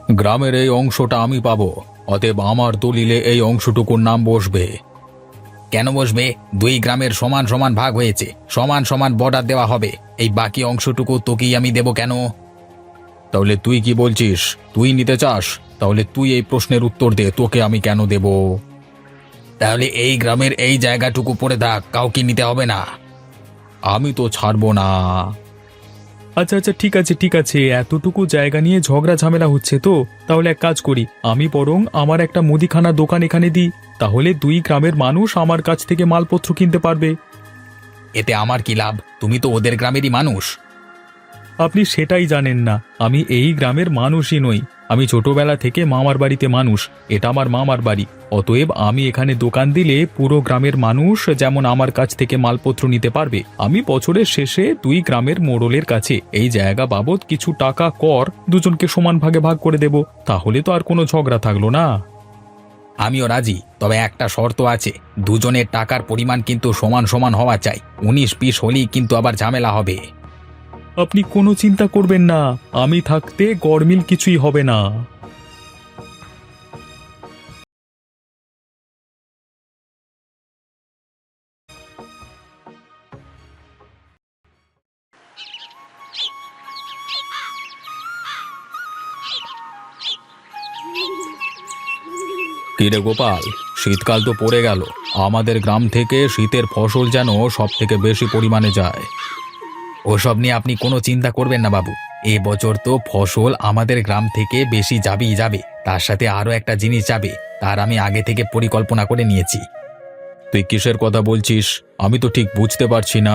গ্রামের এই অংশটা আমি পাবো, অতএব আমার দলিলে এই অংশটুকুর নাম বসবে। কেন বসবে? দুই গ্রামের সমান সমান ভাগ হয়েছে, সমান সমান বর্ডার দেওয়া হবে। এই বাকি অংশটুকু তোকেই আমি দেব কেন? তাহলে তুই কি বলছিস? তুই নিতে চাস? তাহলে তুই এই প্রশ্নের উত্তর দে, তোকে আমি কেন দেব? তাহলে এই গ্রামের এই জায়গাটুকু পড়ে থাক, কাউকে নিতে হবে না। আমি তো ছাড়বো না। আচ্ছা আচ্ছা, ঠিক আছে ঠিক আছে, এতটুকু জায়গা নিয়ে ঝগড়া ঝামেলা হচ্ছে তো। তাহলে এক কাজ করি, আমি বরং আমার একটা মুদিখানা দোকান এখানে দিই, তাহলে দুই গ্রামের মানুষ আমার কাছ থেকে মালপত্র কিনতে পারবে। এতে আমার কি লাভ? তুমি তো ওদের গ্রামেরই মানুষ। আপনি সেটাই জানেন না, আমি এই গ্রামের মানুষই নই। আমি ছোটবেলা থেকে মামার বাড়িতে মানুষ, এটা আমার মামার বাড়ি। অতএব আমি এখানে দোকান দিলে পুরো গ্রামের মানুষ যেমন আমার কাছ থেকে মালপত্র নিতে পারবে। আমি বছরের শেষে দুই গ্রামের মোড়লের কাছে এই জায়গা বাবদ কিছু টাকা কর দুজনকে সমান ভাগে ভাগ করে দেব, তাহলে তো আর কোনো ঝগড়া থাকলো না। আমিও রাজি, তবে একটা শর্ত আছে, দুজনের টাকার পরিমাণ কিন্তু সমান সমান হওয়া চাই। 19-20 হলেই কিন্তু আবার ঝামেলা হবে। আপনি কোনো চিন্তা করবেন না, আমি থাকতে গরমিল কিছুই হবে না। কিরে গোপাল, শীতকাল তো পড়ে গেল, আমাদের গ্রাম থেকে শীতের ফসল যেন সব থেকে বেশি পরিমাণে যায়। ওসব নিয়ে আপনি কোনো চিন্তা করবেন না বাবু, এবছর তো ফসল আমাদের গ্রাম থেকে বেশি যাবেই যাবে, তার সাথে আরও একটা জিনিস যাবে, তার আমি আগে থেকে পরিকল্পনা করে নিয়েছি। তুই কিসের কথা বলছিস? আমি তো ঠিক বুঝতে পারছি না।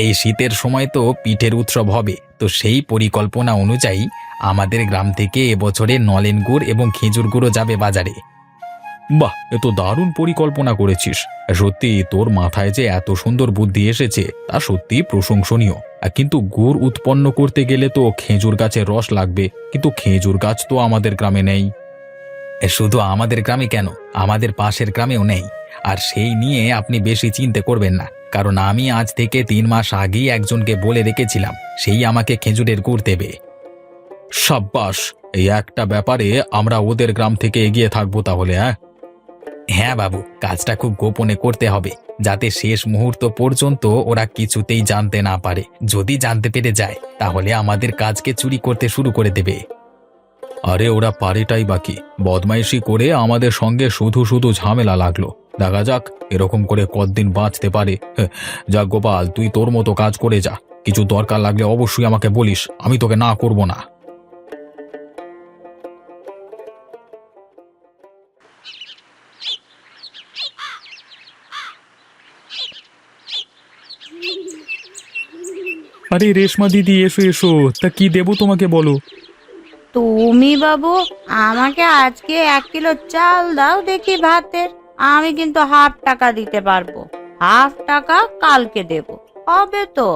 এই শীতের সময় তো পিঠের উৎসব হবে, তো সেই পরিকল্পনা অনুযায়ী আমাদের গ্রাম থেকে এবছরে নলেন গুড় এবং খেজুর গুড়ও যাবে বাজারে। বাহ, এ তো দারুণ পরিকল্পনা করেছিস। সত্যি তোর মাথায় যে এত সুন্দর বুদ্ধি এসেছে তা সত্যি প্রশংসনীয়। কিন্তু গুড় উৎপন্ন করতে গেলে তো খেজুর গাছের রস লাগবে, কিন্তু খেজুর গাছ তো আমাদের গ্রামে নেই। শুধু আমাদের গ্রামে কেন, আমাদের পাশের গ্রামেও নেই। আর সেই নিয়ে আপনি বেশি চিন্তা করবেন না, কারণ আমি আজ থেকে 3 মাস আগেই একজনকে বলে রেখেছিলাম, সেই আমাকে খেজুরের গুড় দেবে। সাব্বাস, এই একটা ব্যাপারে আমরা ওদের গ্রাম থেকে এগিয়ে থাকবো তাহলে। হ্যাঁ বাবু, কাজটা খুব গোপনে করতে হবে, যাতে শেষ মুহূর্ত পর্যন্ত ওরা কিছুতেই জানতে না পারে। যদি জানতে পেরে যায় তাহলে আমাদের কাজকে চুরি করতে শুরু করে দেবে। আরে ওরা পারেটাই বাকি, বদমাইশি করে আমাদের সঙ্গে শুধু শুধু ঝামেলা লাগলো। দেখা যাক এরকম করে কতদিন বাঁচতে পারে। যাক গোপাল, তুই তোর মতো কাজ করে যা, কিছু দরকার লাগলে অবশ্যই আমাকে বলিস, আমি তোকে না করব না। আরে রেশমা দিদি, এসো এসো, তা কি দেবো তোমাকে বলো। তুমি বাবু আমাকে আজকে 1 কিলো চাল দাও দেখি ভাতের। আমি কিন্তু হাফ টাকা দিতে পারবো, হাফ টাকা কালকে দেব, হবে তো?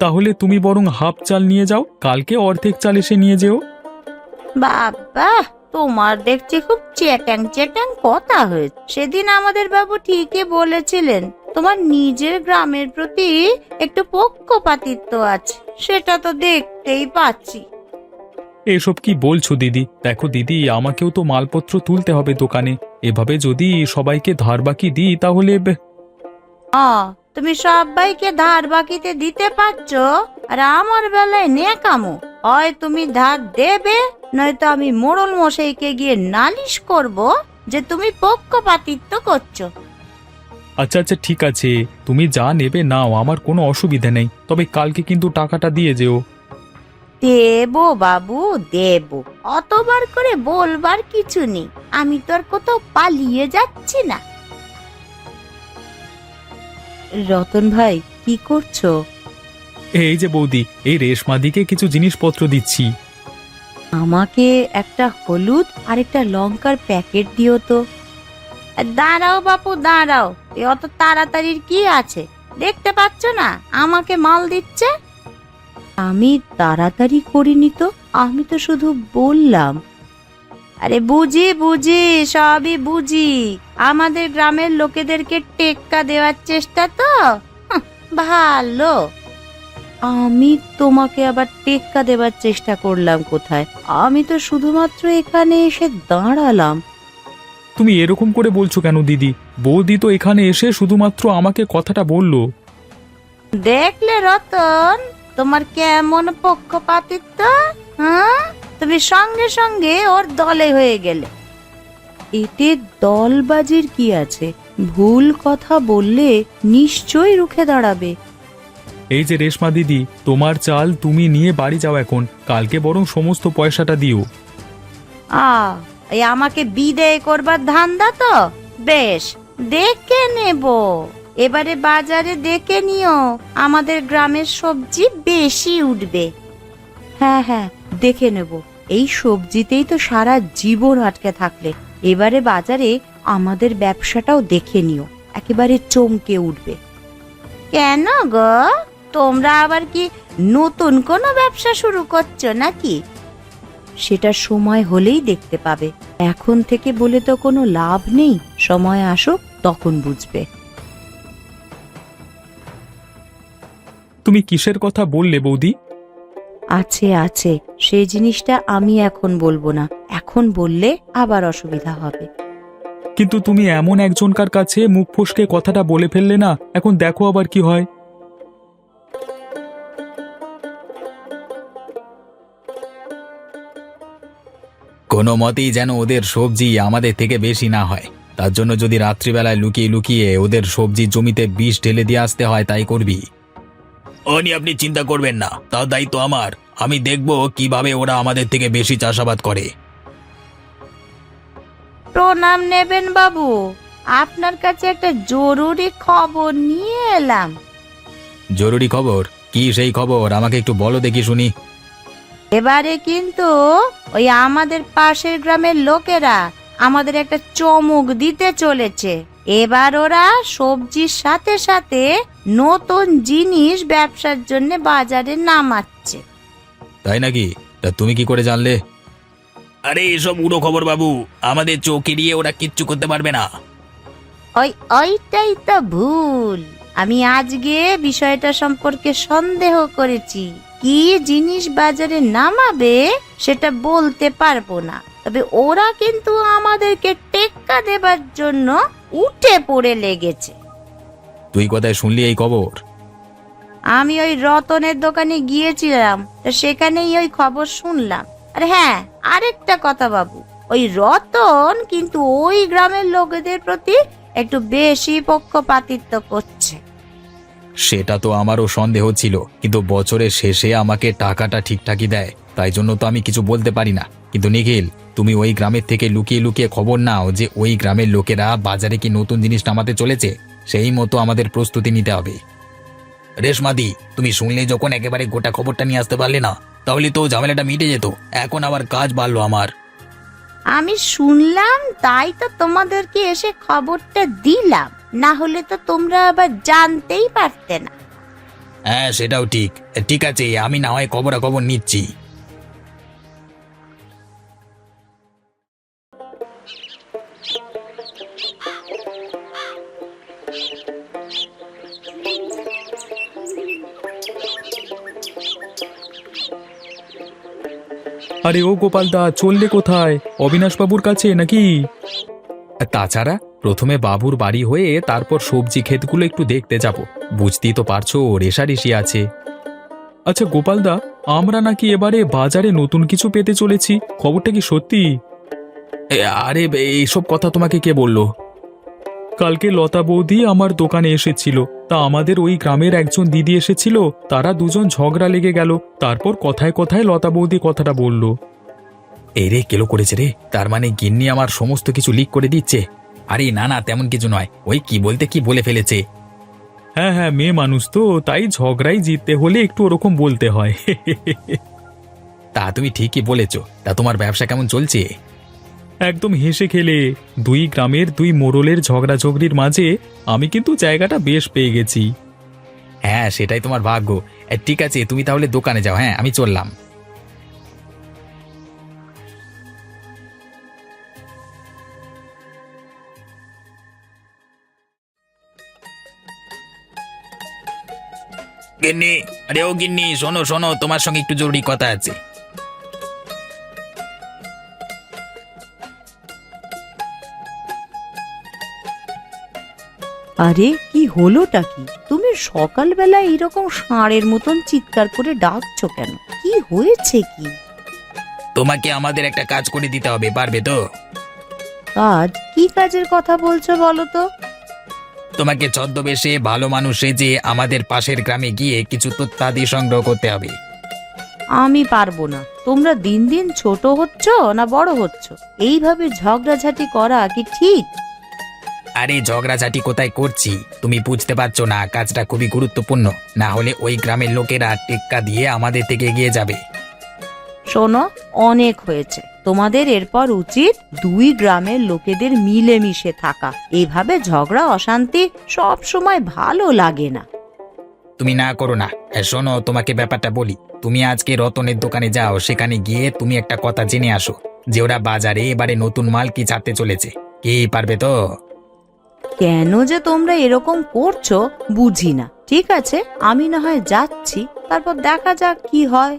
তাহলে তুমি বরং হাফ চাল নিয়ে যাও, কালকে অর্ধেক চাল এসে নিয়ে যেও। বাবা, তোমার দেখছি খুব চেটাং চেটাং কথা হয়েছে। সেদিন আমাদের বাবু ঠিকই বলেছিলেন তোমার নিজের গ্রামের প্রতি একটু পক্ষপাতিত্ব আছে, সেটা তো দেখতেই পাচ্ছি। এসব কি বলছো দিদি? দেখো দিদি, আমাকেও তো মালপত্র তুলতে হবে দোকানে, এভাবে যদি সবাইকে ধার বাকি দিই তাহলে তুমি সবাইকে ধার বাকিতে দিতে পারছো, আর আমার বেলায় নেকামো। হয় তুমি ধার দেবে, নয়তো আমি মোড়ল মশাইকে গিয়ে নালিশ করব যে তুমি পক্ষপাতিত্ব করছো। আচ্ছা আচ্ছা ঠিক আছে, তুমি যা নেবে নাও, আমার কোনো অসুবিধা নেই, তবে কালকে কিন্তু টাকাটা দিয়ে যেও। দেবো বাবু দেবো, অতবার করে বলবার কিছু নেই, আমি তো আর কোথাও পালিয়ে যাচ্ছি না। রতন ভাই, কি করছো? এই যে বৌদি, এই রেশমাদিকে কিছু জিনিসপত্র দিচ্ছি। আমাকে একটা হলুদ আর একটা লঙ্কার প্যাকেট দিও তো। দাঁড়াও বাপু দাঁড়াও, অত তাড়াতাড়ির কি আছে? দেখতে পাচ্ছ না আমাকে মাল দিচ্ছে? আমি তাড়াতাড়ি করিনি তো, আমি তো শুধু বললাম। আরে বুঝি বুঝি, সবই বুঝি, আমাদের গ্রামের লোকেদেরকে টেক্কা দেওয়ার চেষ্টা তো। ভালো। আমি তোমাকে আবার টেক্কা দেবার চেষ্টা করলাম কোথায়? আমি তো শুধুমাত্র এখানে এসে দাঁড়ালাম। তুমি এরকম করে বলছো কেন দিদি? বৌদি তো এখানে এসে শুধুমাত্র আমাকে কথাটা বললো। দেখলে রতন, তোমার কেমন পক্ষপাতিত্ব? হ্যাঁ, তুমি সঙ্গে সঙ্গে ওর দলে হয়ে গেলে। এতে দলবাজির কি আছে? ভুল কথা বললে নিশ্চয়ই রুখে দাঁড়াবে। এই যে রেশমা দিদি, তোমার চাল তুমি নিয়ে বাড়ি যাও এখন, কালকে বরং সমস্ত পয়সাটা দিও। এই আমাকে বিদেয় করবার ধান্দা তো? বেশ, দেখে নেব। এবারে বাজারে দেখে নিও, আমাদের গ্রামের সবজি বেশি উঠবে। হ্যাঁ হ্যাঁ, দেখে নেব। এই সবজিতেই তো সারা জীবন আটকে থাকলে এবারে বাজারে আমাদের ব্যবসাটাও দেখে নিও, একেবারে চমকে উঠবে। কেন গো, তোমরা আবার কি নতুন কোনো ব্যবসা শুরু করছো নাকি? সেটা সময় হলেই দেখতে পাবে, এখন থেকে বলে তো কোনো লাভ নেই। সময় আসুক, তখন বুঝবে। তুমি কিসের কথা বললে বৌদি? আছে আছে, সেই জিনিসটা আমি এখন বলবো না। এখন বললে আবার অসুবিধা হবে। কিন্তু তুমি এমন একজনকার কাছে মুখ ফসকে কথাটা বলে ফেললে না, এখন দেখো আবার কি হয়। কোনো মতেই যেন ওদের সবজি আমাদের থেকে বেশি না হয়, তার জন্য যদি রাত্রিবেলায় লুকিয়ে লুকিয়ে ওদের সবজির জমিতে বিষ ঢেলে দিয়ে আসতে হয় তাই করবি। ও নিয়ে আপনি চিন্তা করবেন না, তার দায়িত্ব আমার। আমি দেখব কিভাবে ওরা আমাদের থেকে বেশি চাষাবাদ করে। প্রণাম নেবেন বাবু, আপনার কাছে একটা জরুরি খবর নিয়ে এলাম। জরুরি খবর? কি সেই খবর, আমাকে একটু বলো দেখি শুনি। এবারে কিন্তু ওই আমাদের পাশের গ্রামের লোকেরা আমাদের একটা চমক দিতে চলেছে। এবার ওরা সবজির সাথে সাথে নতুন জিনিস ব্যবসার জন্য বাজারে নামাচ্ছে। তাই নাকি? তা তুমি কি করে জানলে? আরে এসব উড়ো খবর বাবু, আমাদের চোখ এড়িয়ে ওরা কিচ্ছু করতে পারবে না। ওইটাই তো ভুল। আমি আজকে বিষয়টা সম্পর্কে সন্দেহ করেছি। কি জিনিস বাজারে নামাবে সেটা বলতে পারবো না, তবে ওরা কিন্তু আমাদেরকে টেক্কা দেবার জন্য উঠে পড়ে লেগেছে। তুই কোথায় শুনলি এই খবর? আমি ওই রতনের দোকানে গিয়েছিলাম, তা সেখানেই ওই খবর শুনলাম। আর হ্যাঁ, আরেকটা কথা বাবু, ওই রতন কিন্তু ওই গ্রামের লোকেদের প্রতি একটু বেশি পক্ষপাতিত্ব করছে। সেটা তো আমারও সন্দেহ ছিল, কিন্তু বছরের শেষে আমাকে টাকাটা ঠিকঠাকই দেয়, তাই জন্য তো আমি কিছু বলতে পারি না। কিন্তু নিখিল, তুমি ওই গ্রামের থেকে লুকিয়ে লুকিয়ে খবর নাও যে ওই গ্রামের লোকেরা বাজারে কি নতুন জিনিস নামাতে চলেছে, সেই মতো আমাদের প্রস্তুতি নিতে হবে। রেশমাদি, তুমি শুনলে যখন একেবারে গোটা খবরটা নিয়ে আসতে পারলে না, তাহলে তো ঝামেলাটা মিটে যেত। এখন আবার কাজ বাড়লো আমার। আমি শুনলাম তাই তো তোমাদেরকে এসে খবরটা দিলাম, না হলে তো তোমরা আবার জানতেই পারতে না। হ্যাঁ, সেটাও ঠিক। ঠিক আছে, আমি না হয় খবরাখবর নিচ্ছি। আরে ও গোপালদা, চললে কোথায়? অবিনাশবাবুর কাছে নাকি? তাছাড়া প্রথমে বাবুর বাড়ি হয়ে তারপর সবজি ক্ষেতগুলো একটু দেখতে যাব। বুঝতেই তো পারছো, রেশারেশি আছে। আচ্ছা গোপালদা, আমরা নাকি এবারে বাজারে নতুন কিছু পেতে চলেছি, খবরটা কি সত্যি? আরে এইসব কথা তোমাকে কে বললো? কালকে লতা বৌদি আমার দোকানে এসেছিল, তা আমাদের ওই গ্রামের একজন দিদি এসেছিল, তারা দুজন ঝগড়া লেগে গেল, তারপর কথায় কথায় লতা বৌদি কথাটা বলল। এই রে, কেলো করেছে রে, তার মানে গিন্নি আমার সমস্ত কিছু লিক করে দিচ্ছে। আরে না না, তেমন কিছু নয়, ওই কি বলতে কি বলে ফেলেছে। হ্যাঁ হ্যাঁ, মেয়ে মানুষ তো, তাই ঝগড়াই জিততে হলে একটু ওরকম বলতে হয়। তা তুমি ঠিকই বলেছ। তা তোমার ব্যবসা কেমন চলছে? একদম হেসে খেলে। দুই গ্রামের দুই মোড়লের ঝগড়াঝগড়ির মাঝে আমি কিন্তু জায়গাটা বেশ পেয়ে গেছি। হ্যাঁ, সেটাই তোমার ভাগ্য। ঠিক আছে, তুমি তাহলে দোকানে যাও। হ্যাঁ, আমি চললাম। গিন্নি, আরে ও গিন্নি, শোনো শোনো, তোমার সঙ্গে একটু জরুরি কথা আছে। আরে কি হলোটা কি? তুমি সকালবেলা এরকম ষাঁড়ের মতন চিৎকার করে ডাকছো কেন? কি হয়েছে কি? তোমাকে আমাদের একটা কাজ করে দিতে হবে, পারবে তো? কাজ? কি কাজের কথা বলছো বলো তো? তোমাকে ছদ্মবেশে ভালো মানুষ সেজে আমাদের পাশের গ্রামে গিয়ে কিছু তথ্যাদি সংগ্রহ করতে হবে। আমি পারবো না। তোমরা দিন দিন ছোট হচ্ছ না বড় হচ্ছ? এইভাবে ঝগড়াঝাটি করা কি ঠিক? আরে ঝগড়াঝাটি কোথায় করছি, তুমি বুঝতে পারছো না? কাজটা খুবই গুরুত্বপূর্ণ, না হলে ওই গ্রামের লোকেরা টেক্কা দিয়ে আমাদের থেকে এগিয়ে যাবে। শোনো, অনেক হয়েছে। তোমাদের এরপর উচিত দুই গ্রামের লোকেদের মিলেমিশে থাকা। এভাবে ঝগড়া অশান্তি সব সময় ভালো লাগে না। তুমি না করো না। শোনো, তোমাকে ব্যাপারটা বলি। তুমি আজকে রতনের দোকানে যাও, সেখানে গিয়ে তুমি একটা কথা জেনে আসো যে ওরা বাজারে এবারে নতুন মাল কি ছাড়তে চলেছে। কি পারবে তো? কেন যে তোমরা এরকম করছো বুঝি না। ঠিক আছে, আমি না হয় যাচ্ছি, তারপর দেখা যাক কি হয়।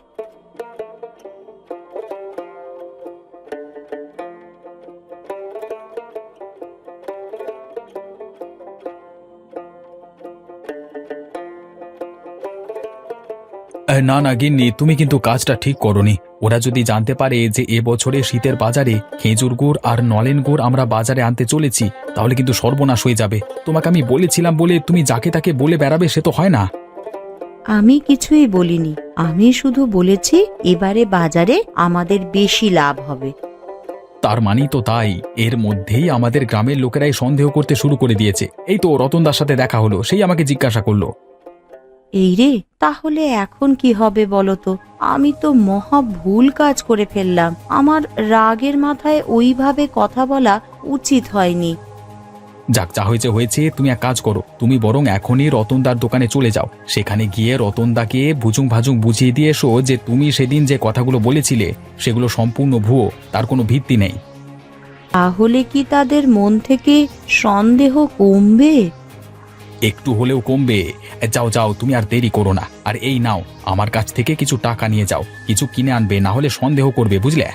না না গিন্নি, তুমি কিন্তু কাজটা ঠিক করনি। ওরা যদি জানতে পারে যে এবছরে শীতের বাজারে খেজুর গুড় আর নলেন গুড় আমরা বাজারে আনতে চলেছি, তাহলে কিন্তু সর্বনাশ হয়ে যাবে। তোমাকে আমি বলেছিলাম বলে তুমি যাকে তাকে বলে বেড়াবে, সে তো হয় না। আমি কিছুই বলিনি। আমি শুধু বলেছি এবারে বাজারে আমাদের বেশি লাভ হবে। তার মানেই তো তাই। এর মধ্যেই আমাদের গ্রামের লোকেরাই সন্দেহ করতে শুরু করে দিয়েছে। এই তো রতনদার সাথে দেখা হলো, সেই আমাকে জিজ্ঞাসা করলো। এই রে, তাহলে এখন কি হবে বলো তো? আমি তো মহা ভুল কাজ করে ফেললাম। আমার রাগের মাথায় ওইভাবে কথা বলা উচিত হয়নি। যাক, যা হয়েছে হয়েছে। তুমি এক কাজ করো, তুমি বরং এখনই রতনদার দোকানে চলে যাও। সেখানে গিয়ে রতনদাকে ভুজুং ভাজুং বুঝিয়ে দিয়ে এসো যে তুমি সেদিন যে কথাগুলো বলেছিলে সেগুলো সম্পূর্ণ ভুয়ো, তার কোনো ভিত্তি নেই। তাহলে কি তাদের মন থেকে সন্দেহ কমবে? একটু হলেও কমবে। যাও যাও, তুমি আর দেরি করো না। আর এই নাও, আমার কাছ থেকে কিছু টাকা নিয়ে যাও, কিছু কিনে আনবে, না হলে সন্দেহ করবে, বুঝলে?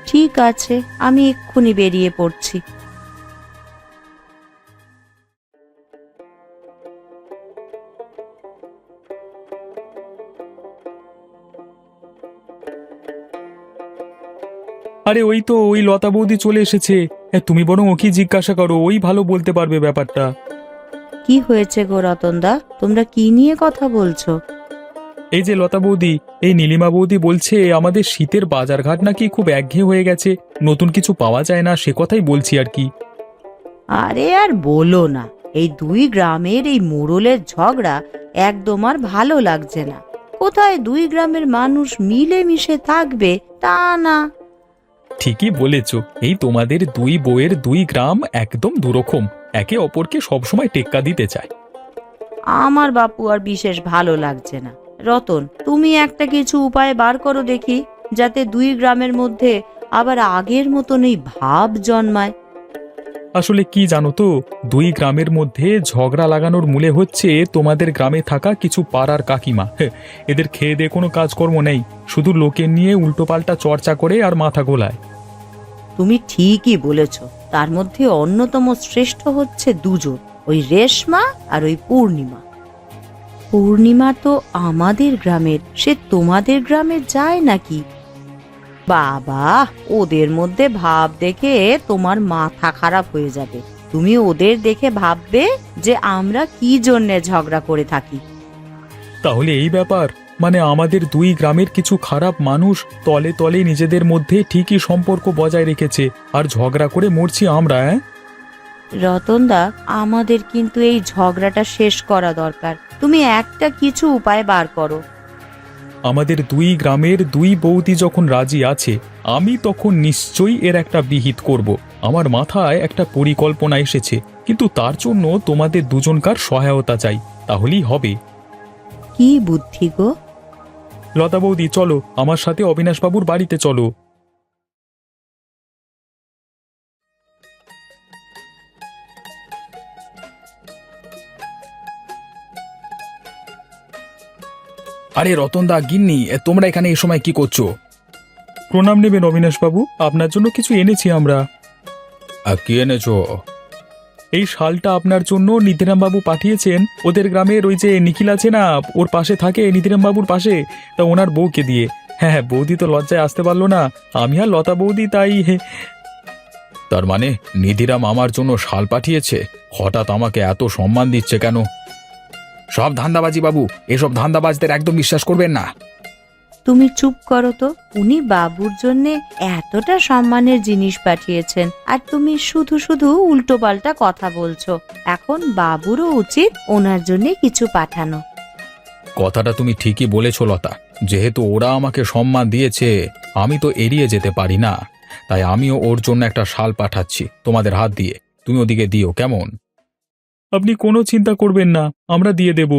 ঠিক আছে, আমি এক্ষুনি বেরিয়ে পড়ছি। আরে ওই তো, ওই লতা বৌদি চলে এসেছে। তুমি বরং ওকে জিজ্ঞাসা করো, ওই ভালো বলতে পারবে ব্যাপারটা। কি হয়েছে গো রতনদা? তোমরা কি নিয়ে কথা বলছো? এই যে লতা বৌদি, এই নীলিমা বৌদি বলছে আমাদের শীতের বাজারঘাট নাকি খুব একঘেয়ে হয়ে গেছে, নতুন কিছু পাওয়া যায় না, সে কথাই বলছি আর কি। আরে আর বলো না, এই দুই গ্রামের এই মোড়লের ঝগড়া একদম আর ভালো লাগছে না। কোথায় দুই গ্রামের মানুষ মিলেমিশে থাকবে? তা না। ঠিকই বলেছ, এই তোমাদের দুই বউয়ের দুই গ্রাম একদম দুরকম, একে অপরকে সবসময় টেক্কা দিতে চায়। আমার বাপু আর বিশেষ ভালো লাগছে না। রতন, তুমি একটা কিছু উপায় বার করো দেখি, যাতে দুই গ্রামের মধ্যে আবার আগের মতন এই ভাব জন্মায়। আসলে কি জানো তো, দুই গ্রামের মধ্যে ঝগড়া লাগানোর মূলে হচ্ছে তোমাদের গ্রামে থাকা কিছু পাড়ার কাকিমা। এদের খেয়ে দিয়ে কোনো কাজকর্ম নেই, শুধু লোকের নিয়ে উল্টোপাল্টা চর্চা করে আর মাথা গোলায়। তুমি ঠিকই বলেছ। তার মধ্যে অন্যতম শ্রেষ্ঠ হচ্ছে দুজন, ওই রেশমা আর ওই পূর্ণিমা। পূর্ণিমা তো আমাদের গ্রামের, সে তোমাদের গ্রামে যায় নাকি? বাবা, ওদের মধ্যে ভাব দেখে তোমার মাথা খারাপ হয়ে যাবে। তুমি ওদের দেখে ভাববে যে আমরা কি জন্যে ঝগড়া করে থাকি। তাহলে এই ব্যাপার, মানে আমাদের দুই গ্রামের কিছু খারাপ মানুষ তলে তলে নিজেদের মধ্যে ঠিকই সম্পর্ক বজায় রেখেছে, আর ঝগড়া করে মরছি আমরা। রতনদা, আমাদের কিন্তু এই ঝগড়াটা শেষ করা দরকার। তুমি একটা কিছু উপায় বার করো। আমাদের দুই গ্রামের দুই বৌদি যখন রাজি আছে, আমি তখন নিশ্চয়ই এর একটা বিহিত করব। আমার মাথায় একটা পরিকল্পনা এসেছে, কিন্তু তার জন্য তোমাদের দুজনকার সহায়তা চাই, তাহলেই হবে। কি বুদ্ধি গো? লতা বৌদি, চলো আমার সাথে অবিনাশবাবুর বাড়িতে চলো। আরে রতনদা, গিন্নি, তোমরা এখানে এই সময় কি করছো? প্রণাম নেবেন অবিনাশবাবু, আপনার জন্য কিছু এনেছি আমরা। কি এনেছো? এই শালটা আপনার জন্য নিধিরামবাবু পাঠিয়েছেন। ওদের গ্রামের ওই যে নিখিল আছে না, ওর পাশে থাকে, নিধিরামবাবুর পাশে, তা ওনার বউকে দিয়ে। হ্যাঁ হ্যাঁ, বৌদি তো লজ্জায় আসতে পারলো না, আমি আর লতা বৌদি তাই। তার মানে নিধিরাম আমার জন্য শাল পাঠিয়েছে? হঠাৎ আমাকে এত সম্মান দিচ্ছে কেন? সব ধান্দাবাজি বাবু, এসব ধান্দাবাজদের একদম বিশ্বাস করবেন না। তুমি চুপ করো তো। উনি বাবুর জন্যে এতটা সম্মানের জিনিস পাঠিয়েছেন, আর তুমি শুধু শুধু উল্টো পাল্টা কথা বলছো। এখন বাবুরও উচিত ওনার জন্য কিছু পাঠানো। কথাটা তুমি ঠিকই বলেছ লতা, যেহেতু ওরা আমাকে সম্মান দিয়েছে, আমি তো এড়িয়ে যেতে পারি না। তাই আমিও ওর জন্য একটা শাল পাঠাচ্ছি তোমাদের হাত দিয়ে। তুমি ওদিকে দিও, কেমন? আপনি কোনো চিন্তা করবেন না, আমরা দিয়ে দেব।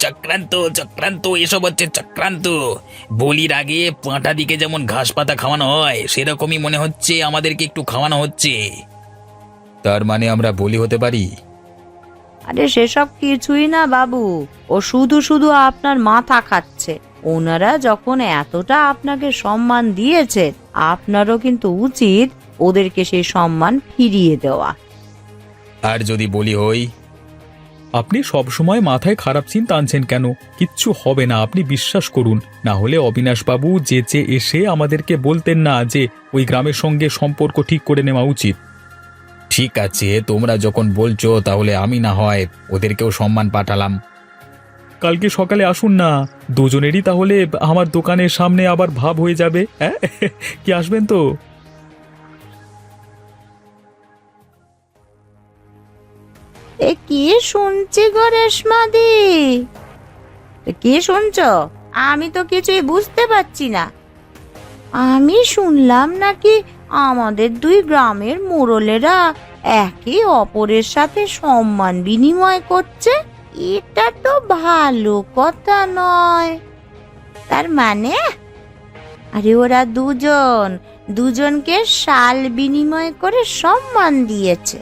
চক্রান্ত চক্রান্ত, এসব হচ্ছে চক্রান্ত। বলির আগে পাঁঠা দিকে যেমন ঘাস পাতা খাওয়ানো হয়, সেরকমই মনে হচ্ছে আমাদেরকে একটু খাওয়ানো হচ্ছে। তার মানে আমরা বলি হতে পারি? আরে সেসব কিছুই না বাবু, ও শুধু শুধু আপনার মাথা খাচ্ছে। ওনারা যখন এতটা আপনাকে সম্মান দিয়েছে, আপনারও কিন্তু উচিত ওদেরকে সেই সম্মান ফিরিয়ে দেওয়া। আর যদি বলি হই? আপনি সবসময় মাথায় খারাপ চিন্তা আনছেন কেন? কিচ্ছু হবে না, আপনি বিশ্বাস করুন। না হলে অবিনাশবাবু যেচে এসে আমাদেরকে বলতেন না যে ওই গ্রামের সঙ্গে সম্পর্ক ঠিক করে নেওয়া উচিত। ঠিক আছে, তোমরা যখন বলছো তাহলে আমি না হয় ওদেরকেও সম্মান পাঠালাম। কালকে সকালে আসুন না, দুজনেরই তাহলে আমার দোকানের সামনে আবার ভাব হয়ে যাবে। হ্যাঁ, কি আসবেন তো? এ কি শুনছি গো রেশমাদি? কি শুনছ? আমি তো কিছুই বুঝতে পারছি না। আমি শুনলাম নাকি আমাদের দুই গ্রামের মোড়লেরা একে অপরের সাথে সম্মান বিনিময় করছে। এটা তো ভালো কথা নয়। তার মানে আরে ওরা দুজনকে শাল বিনিময় করে সম্মান দিয়েছে।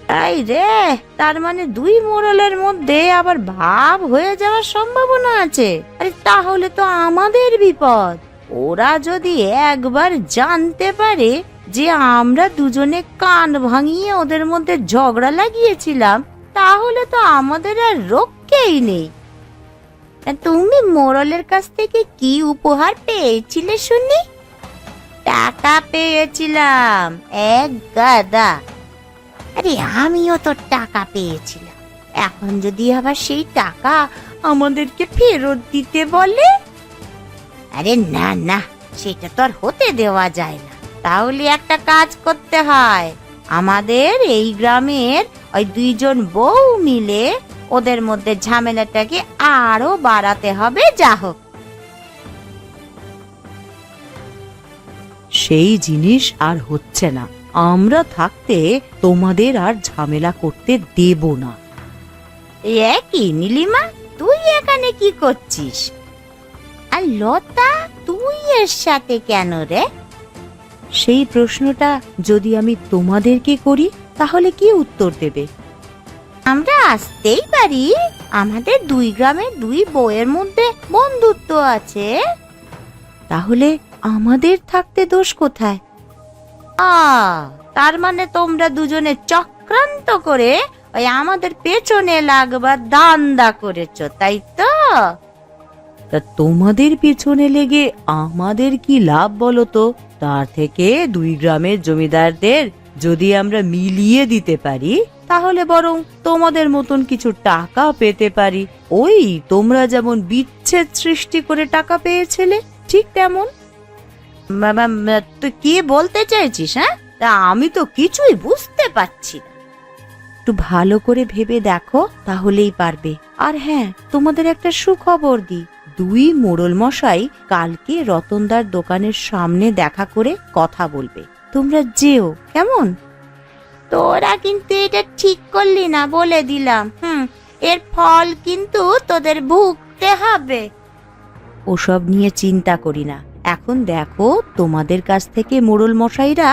তাই রে, তার মানে দুই মোড়লের মধ্যে আবার ভাব হয়ে যাওয়ার সম্ভাবনা আছে। আরে তাহলে তো আমাদের বিপদ। ওরা যদি একবার জানতে পারে যে আমরা দুজনে কান ভাঙিয়ে ওদের মধ্যে ঝগড়া লাগিয়েছিলাম, তাহলে তো আমাদের আর রক্ষেই নেই। তুমি মোড়লের কাছ থেকে কি উপহার পেয়েছিলে শুনি? টাকা পেয়েছিলাম, এক গাদা। আরে আমিও তো টাকা পেয়েছিলাম। এখন যদি আবার সেই টাকা আমাদেরকে ফেরত দিতে বলে, আরে না না, সেটা তো আর হতে দেওয়া যায় না। তাহলে একটা কাজ করতে হয়, আমাদের এই গ্রামের ওই দুইজন বউ মিলে ওদের মধ্যে ঝামেলাটাকে আরো বাড়াতে হবে। যা হোক, সেই জিনিস আর হচ্ছে না। আমরা থাকতে তোমাদের আর ঝামেলা করতে দেব না। এ কি নীলিমা, তুই এখানে কি করছিস? আর লতা, তুই এর সাথে কেন রে? সেই প্রশ্নটা যদি আমি তোমাদেরকে করি তাহলে কি উত্তর দেবে? আমরা আসতেই পারি, আমাদের দুই গ্রামের দুই বউয়ের মধ্যে বন্ধুত্ব আছে। তাহলে আমাদের থাকতে দোষ কোথায়? তার মানে তোমরা দুজনে চক্রান্ত করে ওই আমাদের পেছনে লাগবার ধান্দা করেছো, তাই তো? তা তোমাদের পেছনে লেগে আমাদের কি লাভ বলো তো? তার থেকে দুই গ্রামের জমিদারদের যদি আমরা মিলিয়ে দিতে পারি, তাহলে বরং তোমাদের মতন কিছু টাকা পেতে পারি। ওই তোমরা যেমন বিচ্ছেদ সৃষ্টি করে টাকা পেয়েছিলে, ঠিক তেমন। তুই কি বলতে চাইছিস? হ্যাঁ, তা আমি তো কিছুই বুঝতে পারছি না। একটু ভালো করে ভেবে দেখো, তাহলেই পারবে। আর হ্যাঁ, তোমাদের একটা সুখবর দিই, দুই মোড়ল মশাই কালকে রতনদার দোকানের সামনে দেখা করে কথা বলবে। তোমরা যেও, কেমন? তোরা কিন্তু এটা ঠিক করলি না, বলে দিলাম। এর ফল কিন্তু তোদের ভুগতে হবে। ওসব নিয়ে চিন্তা করি না। এখন দেখো, তোমাদের কাছ থেকে মোড়ল মশাইরা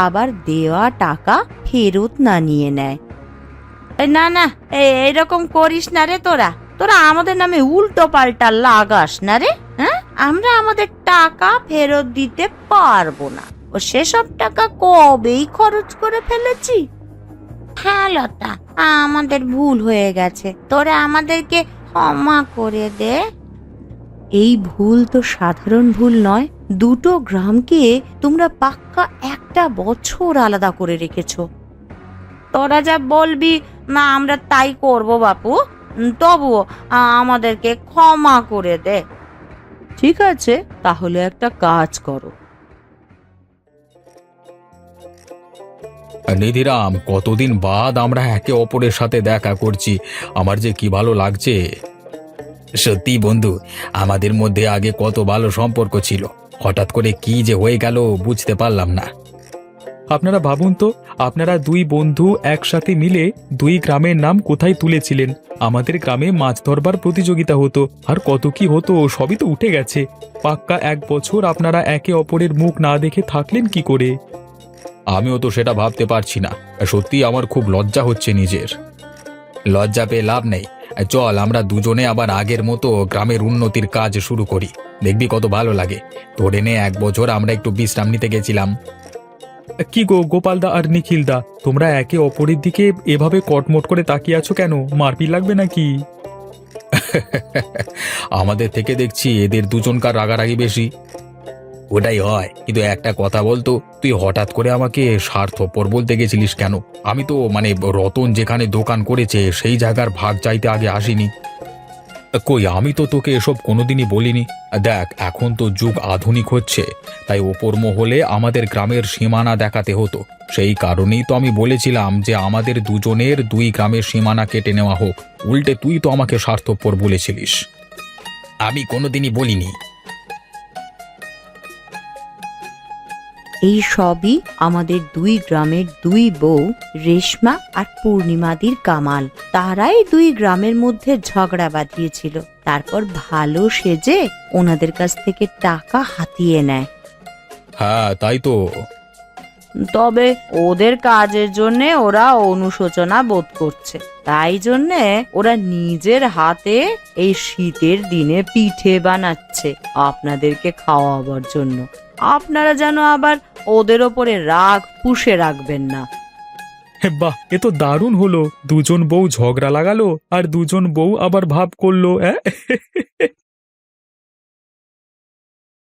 আবার দেওয়া টাকা ফেরত না নিয়ে নেয়। না না, এইরকম করিস না রে তোরা। তোরা আমাদের নামে উল্টো পাল্টা লাগাস না রে। হ্যাঁ, আমরা আমাদের টাকা ফেরত দিতে পারবো না। ও সেসব টাকা কবেই খরচ করে ফেলেছি। হ্যাঁ লতা, আমাদের ভুল হয়ে গেছে, তোরা আমাদেরকে ক্ষমা করে দে। এই ভুল তো সাধারণ ভুল নয়, দুটো গ্রামকে তোমরা পাক্কা একটা বছর আলাদা করে রেখেছো। তোরা যা বলবি না আমরা তাই করব বাপু, তবুও আমাদেরকে ক্ষমা করে দে। ঠিক আছে, তাহলে একটা কাজ করো। নিধিরাম, কতদিন বাদ আমরা একে অপরের সাথে দেখা করছি, আমার যে কি ভালো লাগছে। সত্যি বন্ধু, আমাদের মধ্যে আগে কত ভালো সম্পর্ক ছিল, হঠাৎ করে কি যে হয়ে গেল বুঝতে পারলাম না। আপনারা ভাবুন তো, আপনারা দুই বন্ধু একসাথে মিলে দুই গ্রামের নাম কোথায় তুলেছিলেন। আমাদের গ্রামে মাছ ধরবার প্রতিযোগিতা হতো, আর কত কি হতো, সবই তো উঠে গেছে। পাক্কা এক বছর আপনারা একে অপরের মুখ না দেখে থাকলেন কি করে? আমিও তো সেটা ভাবতে পারছি না, সত্যি আমার খুব লজ্জা হচ্ছে নিজের। লজ্জা পেয়ে লাভ নেই, চল আমরা দুজনে আবার আগের মতো গ্রামের উন্নতির কাজ শুরু করি, দেখবি কত ভালো লাগে। ধরে নে 1 বছর আমরা একটু বিশ্রাম নিতে গেছিলাম। কি গো গোপালদা আর নিখিলদা, তোমরা একে অপরের দিকে এভাবে কটমট করে তাকিয়ে আছো কেন? মারপিট লাগবে নাকি? আমাদের থেকে দেখছি এদের দুজনকার রাগারাগি বেশি। ওটাই হয়, কিন্তু একটা কথা বলতো, তুই হঠাৎ করে আমাকে স্বার্থপর বলতে গেছিলিস কেন? আমি তো রতন যেখানে দোকান করেছে সেই জায়গার ভাগ চাইতে আগে আসিনি। কই, আমি তো তোকে এসব কোনোদিনই বলিনি। দেখ, এখন তো যুগ আধুনিক হচ্ছে, তাই ওপর মহলে আমাদের গ্রামের সীমানা দেখাতে হতো। সেই কারণেই তো আমি বলেছিলাম যে আমাদের দুজনের 2 গ্রামের সীমানা কেটে নেওয়া হোক। উল্টে তুই তো আমাকে স্বার্থপর বলেছিলিস। আমি কোনোদিনই বলিনি। এই সবই আমাদের দুই গ্রামের দুই বউ রেশমা আর পূর্ণিমাদির কামাল। তারাই দুই গ্রামের মধ্যে ঝগড়া বাঁধিয়েছিল, তারপর ভালো সেজে ওনাদের কাছ থেকে টাকা হাতিয়ে নেয়। হ্যাঁ, তাই তো। তবে ওদের কাজের জন্য ওরা অনুশোচনা বোধ করছে, তাই জন্যে ওরা নিজের হাতে এই শীতের দিনে পিঠে বানাচ্ছে আপনাদেরকে খাওয়াবার জন্য। আপনারা যেন আবার ওদের ওপরে রাগ পুষে রাখবেন না। বাহ, এ তো দারুণ হলো। দুজন বউ ঝগড়া লাগালো আর দুজন বউ আবার ভাব করলো।